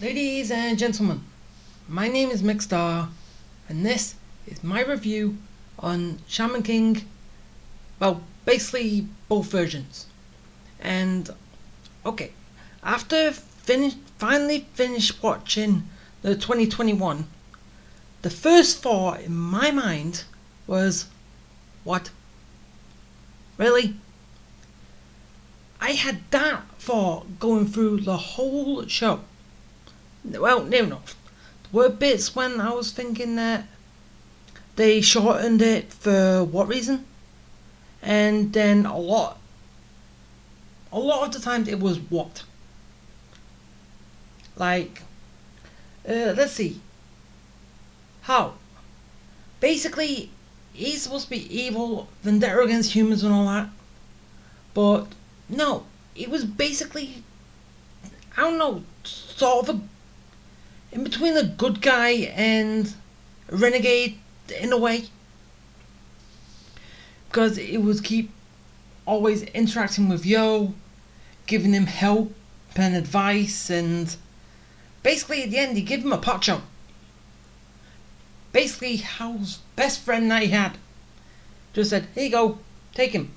Ladies and gentlemen, my name is Mickstar, and this is my review on Shaman King. Well, basically both versions. And okay, after finally finished watching the 2021, the first thought in my mind was, what? Really? I had that thought going through the whole show. Well, no, no. There were bits when I was thinking that they shortened it for what reason? And then a lot of the times it was what? Like, let's see. How? Basically, he's supposed to be evil, vendetta against humans and all that. But, no. It was basically, I don't know, sort of in between a good guy and a renegade in a way. Because it was keep always interacting with Yo, giving him help and advice, and basically at the end he gave him a pot shot. Basically Hal's best friend that he had just said, here you go, take him.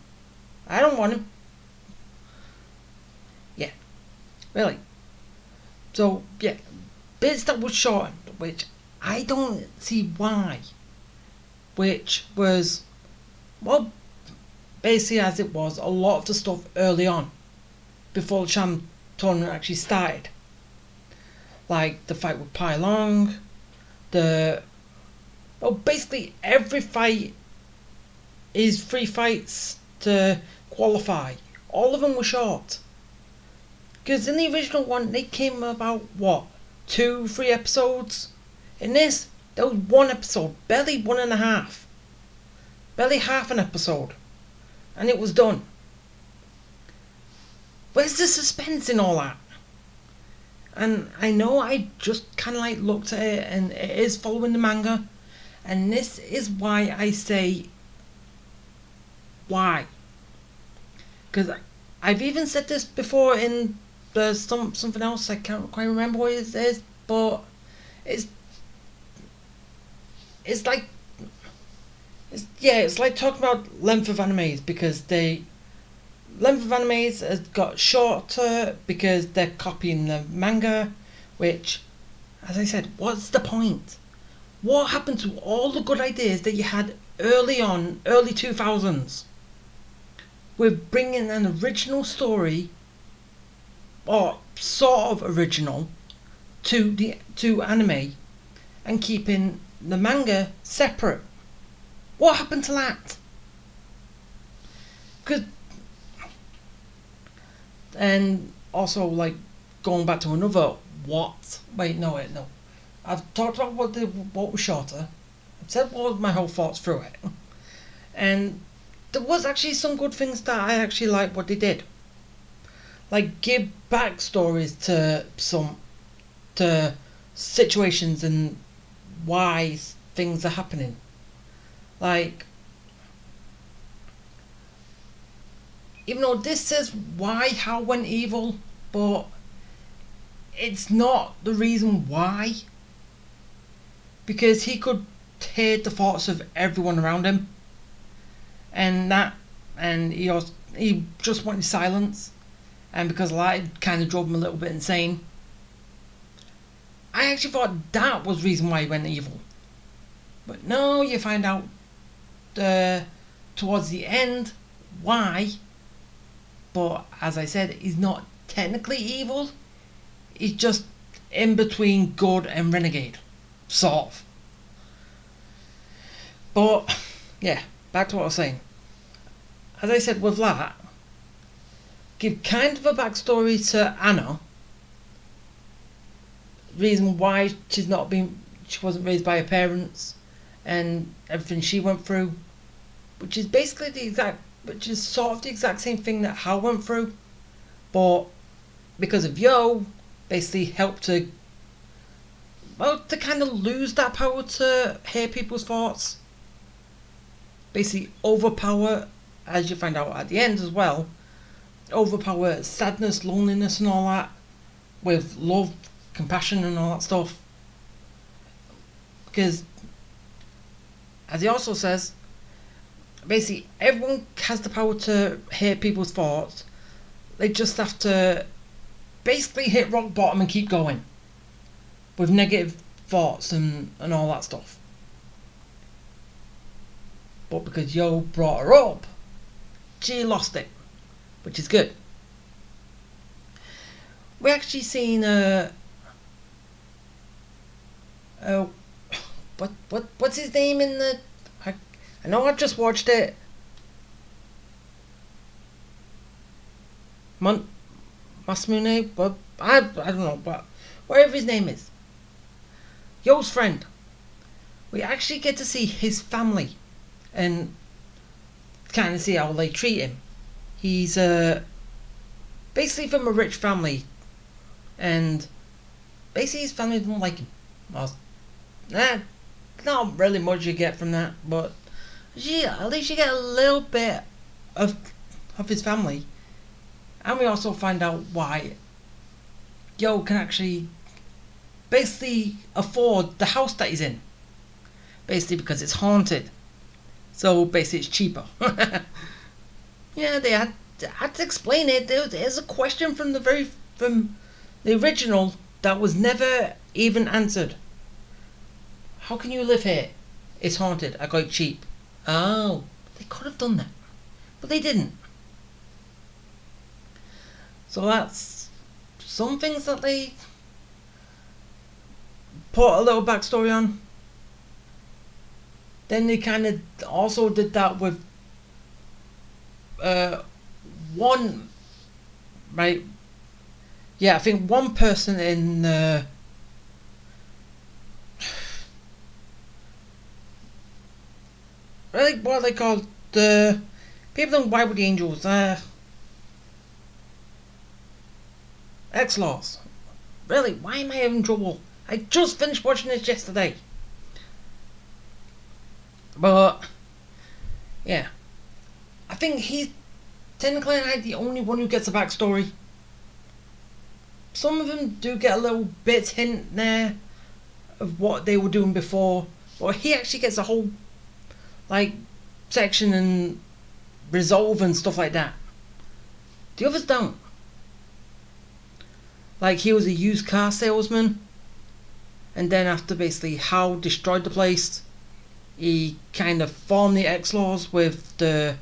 I don't want him. Yeah, really. So yeah, bits that were shortened, which I don't see why. Which was, well, basically as it was, a lot of the stuff early on, before the Shaman tournament actually started. Like the fight with Pai Long, basically every fight is 3 fights to qualify. All of them were short. Because in the original one, they came about, what, 2-3 episodes? In this, there was 1 episode, barely 1.5. Barely half an episode. And it was done. Where's the suspense in all that? And I know I just kind of like looked at it, and it is following the manga. And this is why I say, why? Because I've even said this before in something else, I can't quite remember what it is, but it's like, it's like talking about length of animes, because length of animes has got shorter because they're copying the manga, which, as I said, what's the point? What happened to all the good ideas that you had early 2000s, with bringing an original story, or sort of original, to anime, and keeping the manga separate? What happened to that? And also, like, going back to another what? Wait, no. I've talked about what was shorter. I've said what was my whole thoughts through it. And there was actually some good things that I actually liked what they did. Like, give backstories to situations and why things are happening. Like, even though this says why Hal went evil, but it's not the reason why. Because he could hear the thoughts of everyone around him, and he just wanted silence, and because of that, it kind of drove him a little bit insane. I actually thought that was the reason why he went evil, but no, you find out towards the end why. But as I said, he's not technically evil. He's just in between good and renegade, sort of. But yeah, back to what I was saying. As I said, with that, give kind of a backstory to Anna. Reason why she wasn't raised by her parents, and everything she went through, which is sort of the exact same thing that Hal went through, but because of Yo, basically helped to kind of lose that power to hear people's thoughts. Basically overpower, as you find out at the end as well, overpower sadness, loneliness and all that, with love compassion and all that stuff. Because, as he also says, basically everyone has the power to hit people's thoughts. They just have to basically hit rock bottom and keep going with negative thoughts and all that stuff. But because Yo brought her up, she lost it, which is good. We actually seen what's his name in the? I know I just watched it. Masmune, but I don't know, but whatever his name is, Yo's friend. We actually get to see his family and kind of see how they treat him. He's basically from a rich family, and basically his family don't like him. Well, not really much you get from that, but at least you get a little bit of his family. And we also find out why Yo can actually basically afford the house that he's in. Basically because it's haunted. So basically it's cheaper. Yeah, they had to explain it. There's a question from the original that was never even answered. How can you live here? It's haunted. I got it cheap. Oh, they could have done that, but they didn't. So that's some things that they put a little backstory on. Then they kind of also did that with one, right? Yeah, I think one person in really, what are they called? The people in Why Would the Angels? X-Laws. Really, why am I having trouble? I just finished watching this yesterday. But yeah, I think he's technically the only one who gets a backstory. Some of them do get a little bit hint there of what they were doing before, but he actually gets a whole section and resolve and stuff like that. The others don't. Like, he was a used car salesman, and then after basically Hal destroyed the place, he kind of formed the X-Laws with the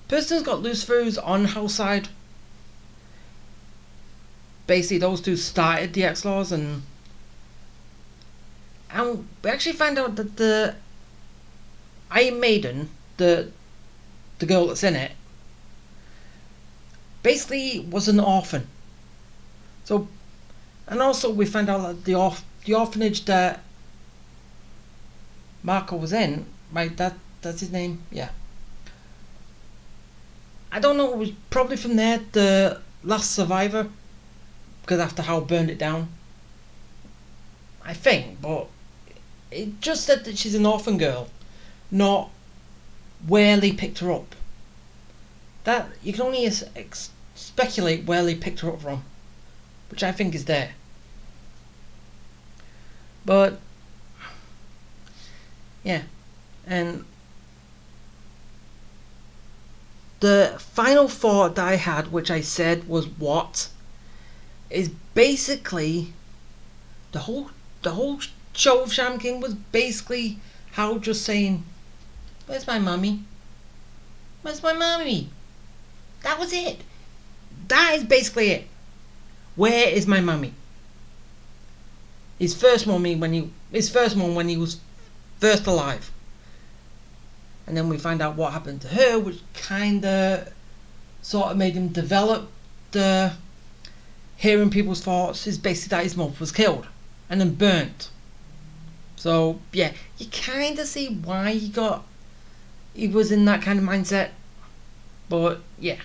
person who's got loose screws on Hal's side. Basically those two started the X-Laws, and we actually find out that the Iron Maiden, the girl that's in it, basically was an orphan. So, and also we find out that the orphanage that Marco was in, right? That's his name, yeah. I don't know. It was probably from there, the last survivor, because after Hal burned it down, I think. But it just said that she's an orphan girl, not where they picked her up. That you can only speculate where they picked her up from, which I think is there. But yeah, and the final thought that I had, which I said was what, is basically the whole show of Shaman King was basically Hal just saying, "Where's my mummy? Where's my mummy?" That was it. That is basically it. Where is my mummy? His first one when he was first alive. And then we find out what happened to her, which kinda sort of made him develop the hearing people's thoughts, is basically that his mum was killed and then burnt. So yeah, you kinda see why he was in that kind of mindset. But yeah.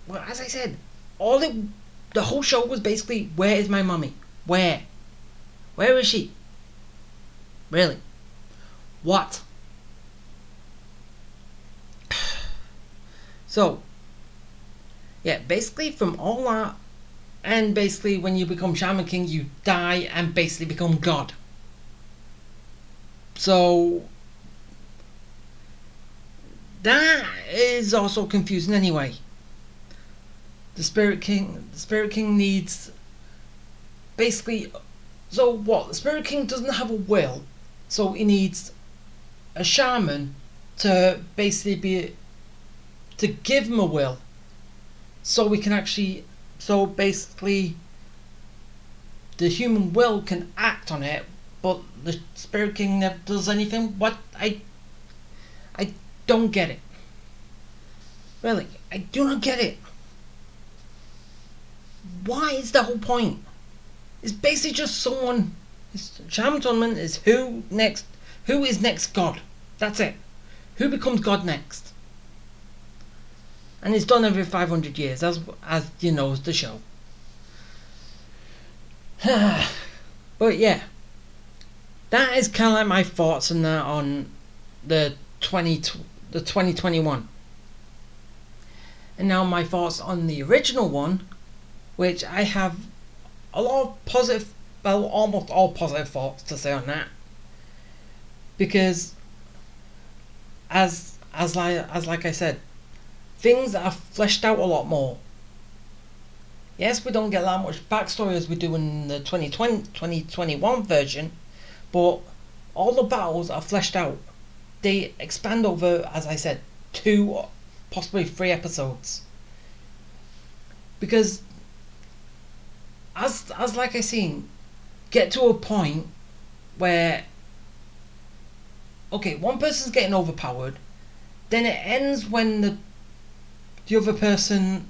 Well, as I said, the whole show was basically, where is my mummy? Where is she? Really? What? So, Yeah, basically from all that, and basically when you become Shaman King, you die and basically become God. So that is also confusing anyway. The Spirit King needs basically. So what? The Spirit King doesn't have a will, so he needs a shaman to basically be to give him a will, so we can actually. So basically, the human will can act on it, but the Spirit King never does anything. What? I don't get it. Really, I do not get it. Why is the whole point? It's basically just someone. Shaman tournament is who is next God. That's it. Who becomes God next? And it's done every 500 years, as you know, the show. But yeah, that is kind of like my thoughts on that on the 2021. And now my thoughts on the original one, which I have a lot of positive, well, almost all positive thoughts to say on that, because as like I said, things are fleshed out a lot more. Yes, we don't get that much backstory as we do in the 2021 version, but all the battles are fleshed out. They expand over, as I said, 2, possibly 3 episodes. Because as like I seen, get to a point where okay, one person's getting overpowered, then it ends when the other person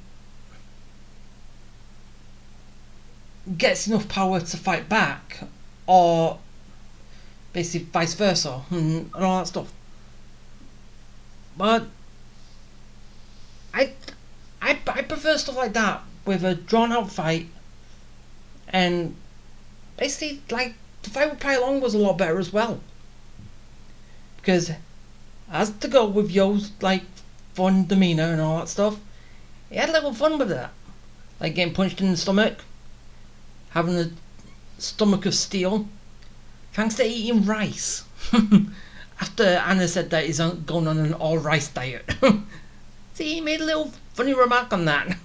gets enough power to fight back, or basically vice versa, and all that stuff. But I prefer stuff like that with a drawn out fight, and basically like the fight with Pai Long was a lot better as well, because as to go with Yo's like fun demeanour and all that stuff, he had a little fun with that, like getting punched in the stomach, having a stomach of steel, thanks to eating rice. After Anna said that he's going on an all rice diet. See, he made a little funny remark on that.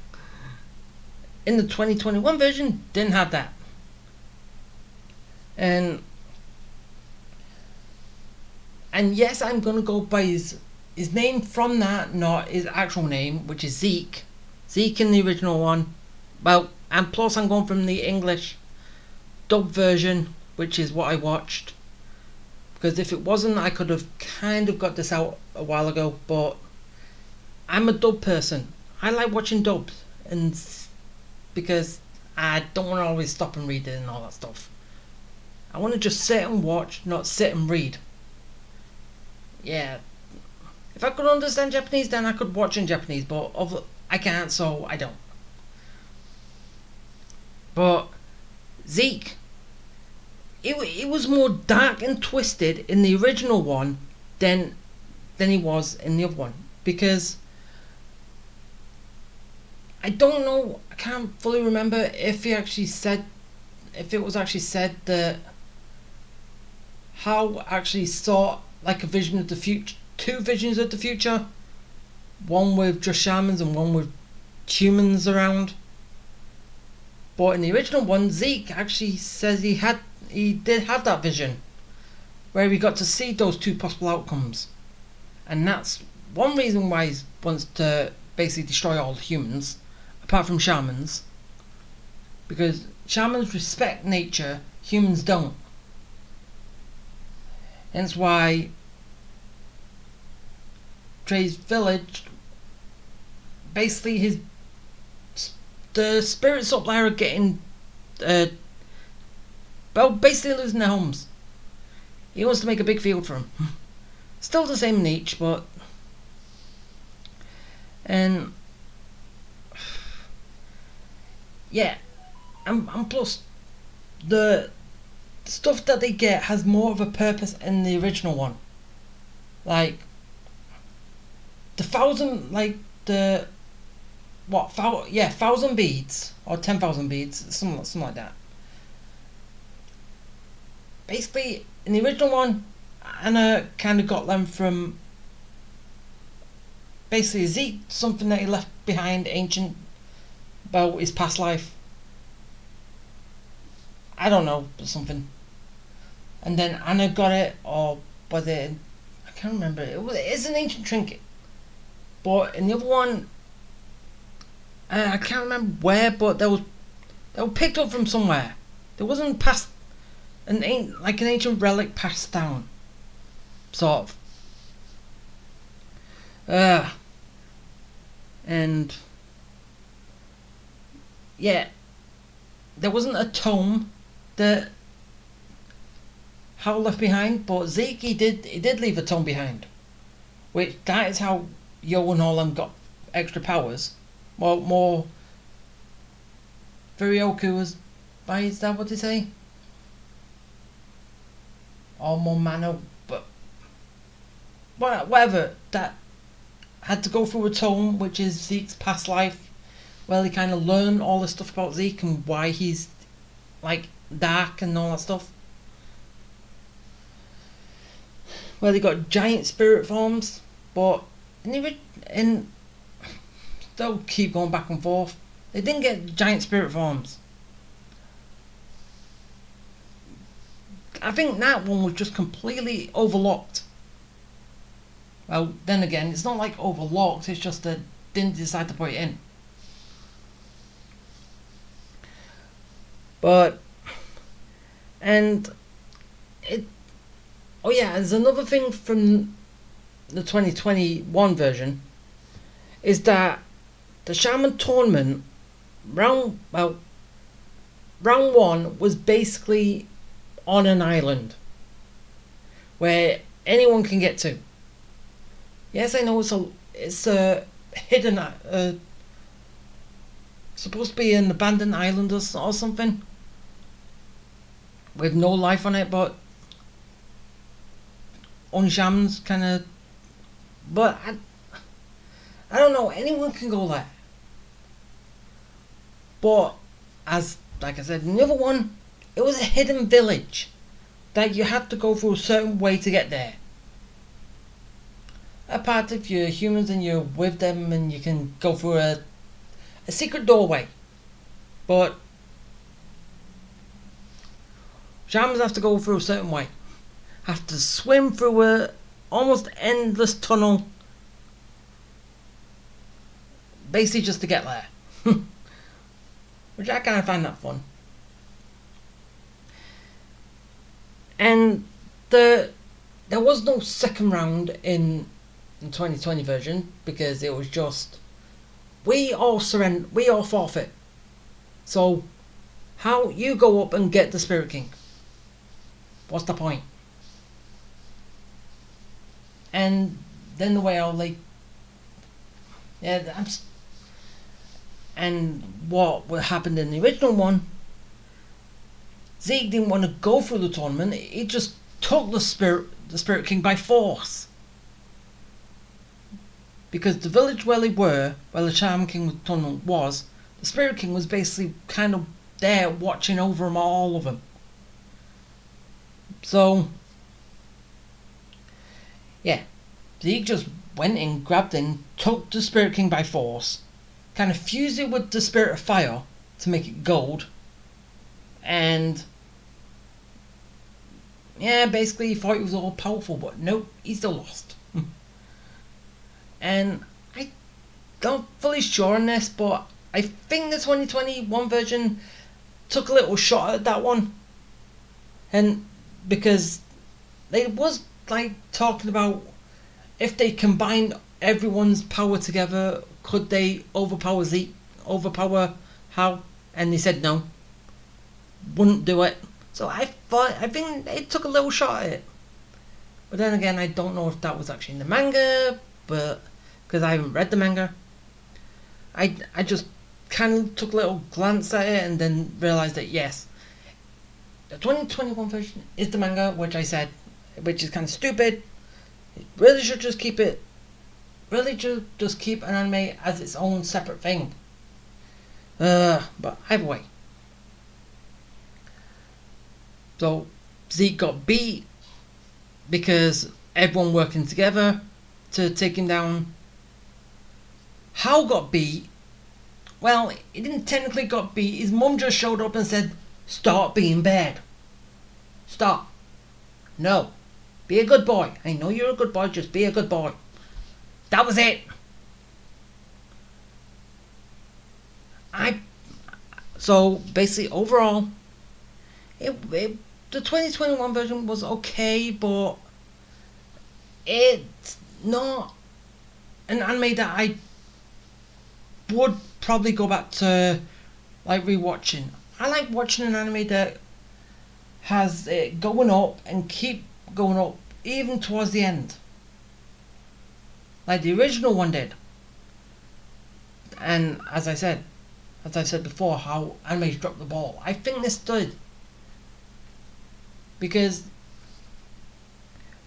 In the 2021 version, didn't have that. And yes, I'm gonna go by his name from that, not his actual name, which is Zeke. Zeke in the original one. Well, and plus I'm going from the English dub version, which is what I watched. Because if it wasn't, I could have kind of got this out a while ago, but I'm a dub person. I like watching dubs, and because I don't want to always stop and read it and all that stuff. I want to just sit and watch, not sit and read. Yeah. If I could understand Japanese, then I could watch in Japanese, but I can't, so I don't. But Zeke, it was more dark and twisted in the original one than he was in the other one, because I don't know, I can't fully remember if it was actually said that How actually saw like a vision of the future, 2 visions of the future, one with just shamans and one with humans around. But in the original one, Zeke actually says he did have that vision, where we got to see those 2 possible outcomes, and that's one reason why he wants to basically destroy all humans, apart from shamans, because shamans respect nature, humans don't. Hence why Trey's village, basically the spirits up there are getting basically losing their homes. He wants to make a big field for them. Still the same niche, but and yeah, and plus the stuff that they get has more of a purpose in the original one. Like the 1,000 beads or 10,000 beads, something like that. Basically, in the original one, Anna kind of got them from basically Zeke, something that he left behind, ancient, about his past life. I don't know, something. And then Anna got it, or was it? I can't remember. It's an ancient trinket. But in the other one, I can't remember where, but they were picked up from somewhere. There wasn't passed an ancient relic passed down, sort of. And yeah, there wasn't a tome that Hal left behind, but Zeke he did leave a tome behind, which that is how Yo and all them got extra powers. More Furioku was by, is that what they say? Or more mana, but whatever. That had to go through a tome, which is Zeke's past life, where he kind of learned all the stuff about Zeke and why he's like dark and all that stuff. Well, they got giant spirit forms, but they'll keep going back and forth. They didn't get giant spirit forms. I think that one was just completely overlooked. Well, then again, it's not like overlooked, it's just that didn't decide to put it in. But, and it, oh yeah, there's another thing from the 2021 version, is that the Shaman tournament, round 1 was basically on an island where anyone can get to. Yes, I know it's a hidden, supposed to be an abandoned island or something with no life on it, but only shamans kind of. But I don't know, anyone can go there. But like I said, in the other one, it was a hidden village that you had to go through a certain way to get there. Apart if you're humans and you're with them and you can go through a secret doorway. But shamans have to go through a certain way. Have to swim through a almost endless tunnel, basically just to get there. Which I kind of find that fun. And there was no second round in the 2020 version, because it was just we all surrender, we all forfeit. So how you go up and get the Spirit King? What's the point? And then the way I'll and what happened in the original one, Zeke didn't want to go through the tournament. He just took the Spirit King by force. Because the village where the Shaman King tournament was, the Spirit King was basically kind of there watching over them, all of them. So, yeah, Zeke just went in, grabbed in, took the Spirit King by force, kind of fused it with the Spirit of Fire to make it gold, and yeah, basically he thought he was all powerful, but nope, he still lost. And I don't fully sure on this, but I think the 2021 version took a little shot at that one, and because they was like talking about if they combined everyone's power together, could they overpower Zeke, overpower Hal? And they said no, wouldn't do it. So I think they took a little shot at it. But then again, I don't know if that was actually in the manga, but because I haven't read the manga, I just kind of took a little glance at it and then realised that yes, the 2021 version is the manga, which I said, which is kind of stupid. It really should just keep it. Really just keep an anime as its own separate thing. But either way. So Zeke got beat because everyone working together to take him down. Hal got beat. Well, he didn't technically got beat. His mum just showed up and said, "Stop being bad. Stop. No. Be a good boy. I know you're a good boy. Just be a good boy." That was it. So basically, overall, the 2021 version was okay, but it's not an anime that I would probably go back to like rewatching. I like watching an anime that has it going up and keep going up even towards the end, like the original one did. And as I've said before, how animes dropped the ball. I think this did, because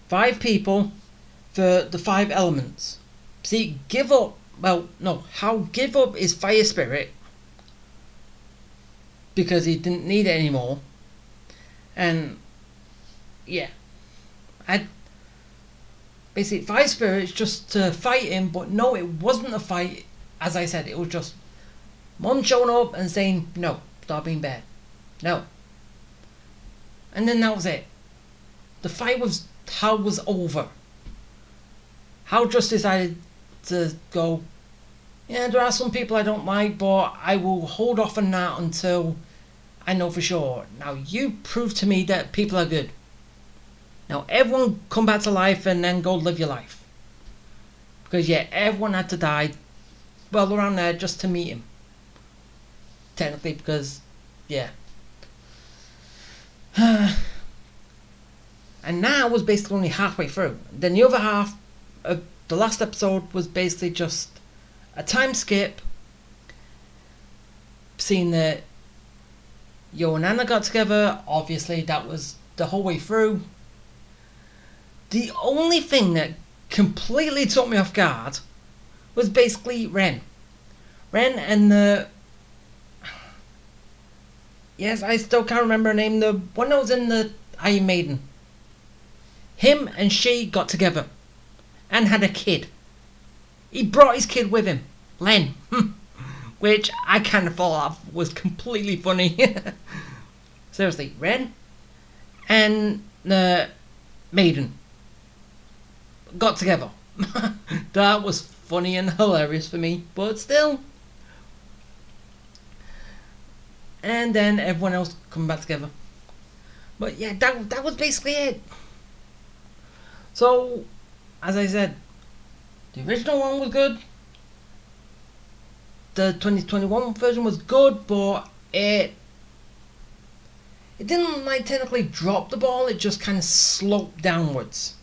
5 people for the 5 elements. See, give up. Well, no, how give up is fire spirit because he didn't need it anymore. And yeah, I basically fire spirit is just to fight him, but no, it wasn't a fight. As I said, it was just Mom showing up and saying, "No, stop being bad. No." And then that was it. The fight was over. Hal just decided to go, "Yeah, there are some people I don't like, but I will hold off on that until I know for sure. Now you prove to me that people are good. Now everyone come back to life and then go live your life." Because yeah, everyone had to die, well, around there just to meet him. Technically, because yeah. And that was basically only halfway through. Then the other half of the last episode was basically just a time skip, seeing that Yo and Anna got together. Obviously that was the whole way through. The only thing that completely took me off guard was basically Ren and the, yes, I still can't remember her name, the one that was in the Iron Maiden. Him and she got together and had a kid. He brought his kid with him, Len, which I kind of thought was completely funny. Seriously, Ren and the Maiden got together. That was funny and hilarious for me, but still. And then everyone else come back together. But yeah, that was basically it. So, as I said, the original one was good. The 2021 version was good, but it didn't like technically drop the ball. It just kind of sloped downwards.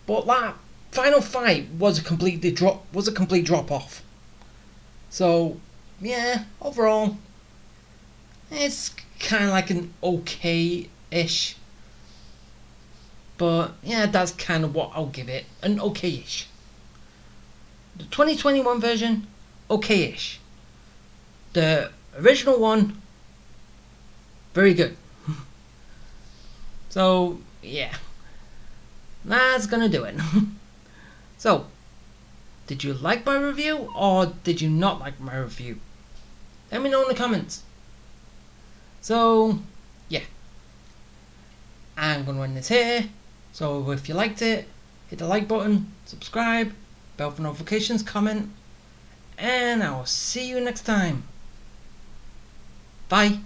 But that final fight was a complete drop off. So yeah, overall, it's kind of like an okay-ish. But yeah, that's kind of what I'll give it, an okay-ish. The 2021 version, okay-ish. The original one, very good. So yeah, that's gonna do it. So, did you like my review or did you not like my review? Let me know in the comments. So yeah, I'm gonna end this here. So if you liked it, hit the like button, subscribe, bell for notifications, comment, and I will see you next time. Bye.